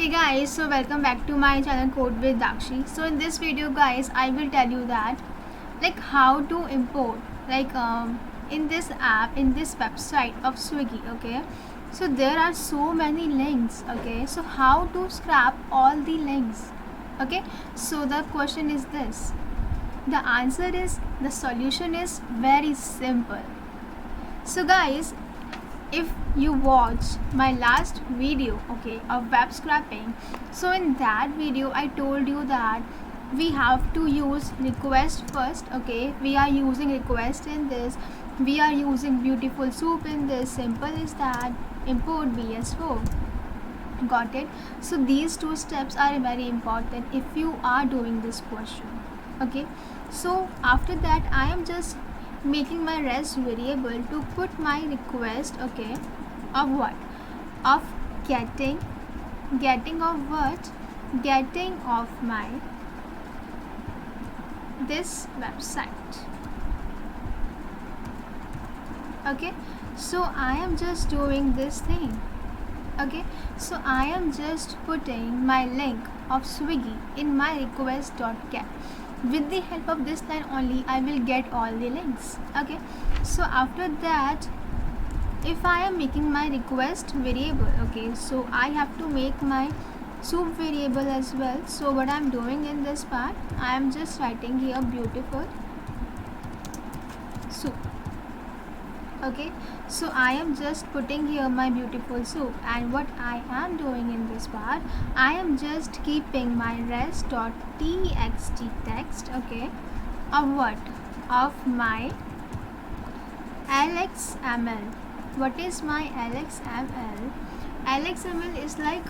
Hey guys, so welcome back to my channel Code with Dakshi. So in this video guys, I will tell you that how to import in this app, in this website of Swiggy. Okay, so there are so many links. Okay, so how to scrap all the links? Okay, so the question is this. The answer is, the solution is very simple. So guys, if you watch my last video of web scraping, so in that video I told you that we have to use request first. We are using request in this, we are using beautiful soup in this, simple is that, import bs4. Got it? So these two steps are very important if you are doing this question. So after that I am just making my res variable to put my request of what, of getting of what, getting of my this website. So I am just doing this thing. So I am just putting my link of Swiggy in my request.get. With the help of this line only I will get all the links. So after that, if I am making my request variable, so I have to make my soup variable as well. So what I am doing in this part, I am just writing here beautiful soup. So I am just putting here my beautiful soup, and what I am doing in this part, I am just keeping my res.text text of what, of my lxml. What is my lxml? lxml is like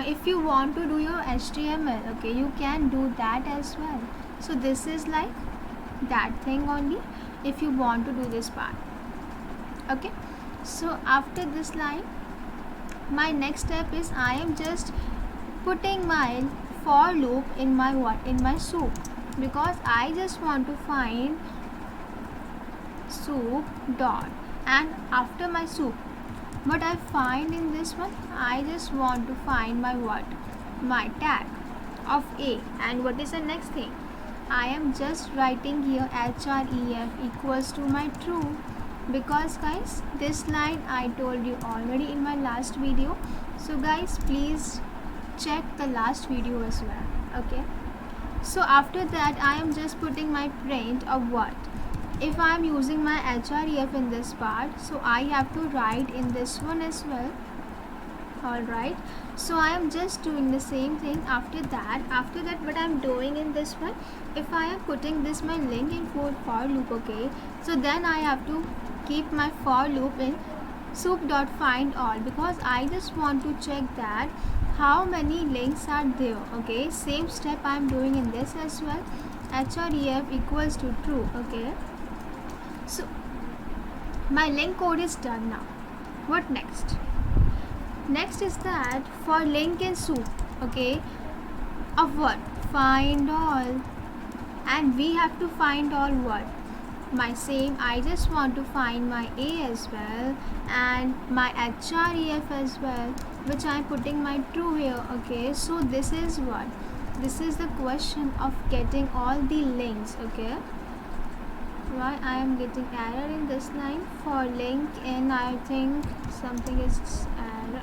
if you want to do your html, you can do that as well. So this is like that thing only if you want to do this part. So after this line, my next step is I am just putting my for loop in my what, in my soup, because I just want to find soup dot, and after my soup, what I find in this one, I just want to find my what, my tag of a, and what is the next thing, I am just writing here href equals to my true, because guys this line I told you already in my last video. So guys, please check the last video as well. So after that I am just putting my print of what, if I am using my href in this part, so I have to write in this one as well. Alright, so I am just doing the same thing. After that what I am doing in this one, if I am putting this my link in for loop, so then I have to keep my for loop in soup.find all, because I just want to check that how many links are there. Same step I am doing in this as well, href equals to true. So my link code is done now. What next? Next is that for link in soup, of what, find all, and we have to find all what, my same, I just want to find my a as well and my href as well, which I am putting my true here. So this is what, this is the question of getting all the links. Why I am getting error in this line, for link in, I think something is error.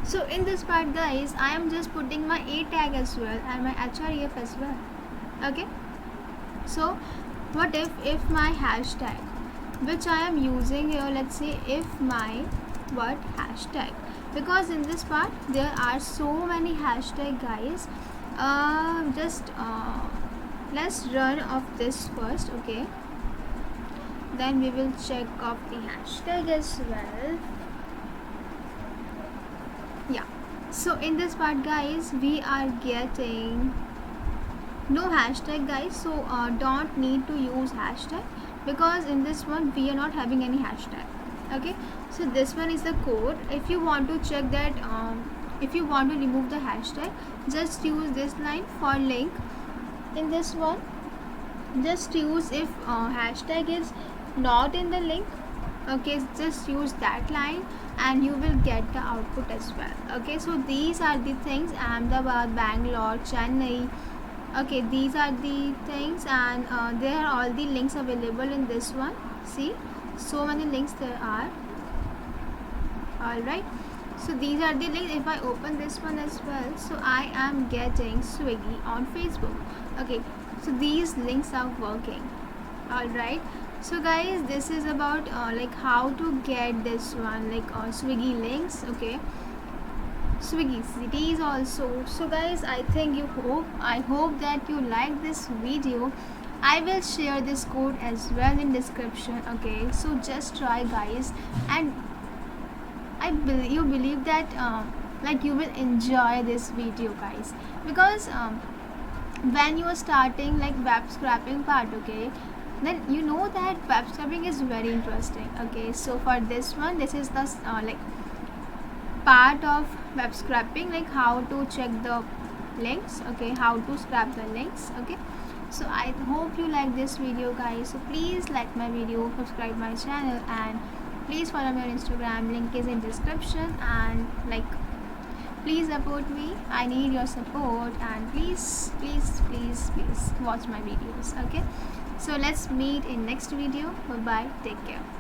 So in this part guys, I am just putting my a tag as well and my href as well. So what if my hashtag, which I am using here, let's say if my what, hashtag, because in this part there are so many hashtag guys. Let's run off this first. Then we will check off the hashtag as well. So in this part guys, we are getting no hashtag guys, so don't need to use hashtag, because in this one we are not having any hashtag. So this one is the code. If you want to check that, if you want to remove the hashtag, just use this line for link. In this one, just use if hashtag is not in the link, Okay, just use that line and you will get the output as well. Okay, so these are the things: Ahmedabad, Bangalore, Chennai. Okay, these are the things, and there are all the links available in this one. See, so many links there are. Alright, so these are the links. If I open this one as well, so I am getting Swiggy on Facebook. Okay, so these links are working. Alright, so guys, this is about like how to get this one, like Swiggy links. Okay, Swiggy cities also. So guys, I hope that you like this video. I will share this code as well in description. Okay, so just try guys, and you believe that like you will enjoy this video guys, because when you are starting like web scraping part, okay, then you know that web scraping is very interesting. Okay, so for this one, this is the like part of web scraping, like how to check the links. Okay, how to scrap the links. Okay, so I hope you like this video guys. So please like my video, subscribe my channel, and please follow me on Instagram, link is in description. And like, please support me, I need your support, and please watch my videos. Okay, so let's meet in next video. Bye bye, take care.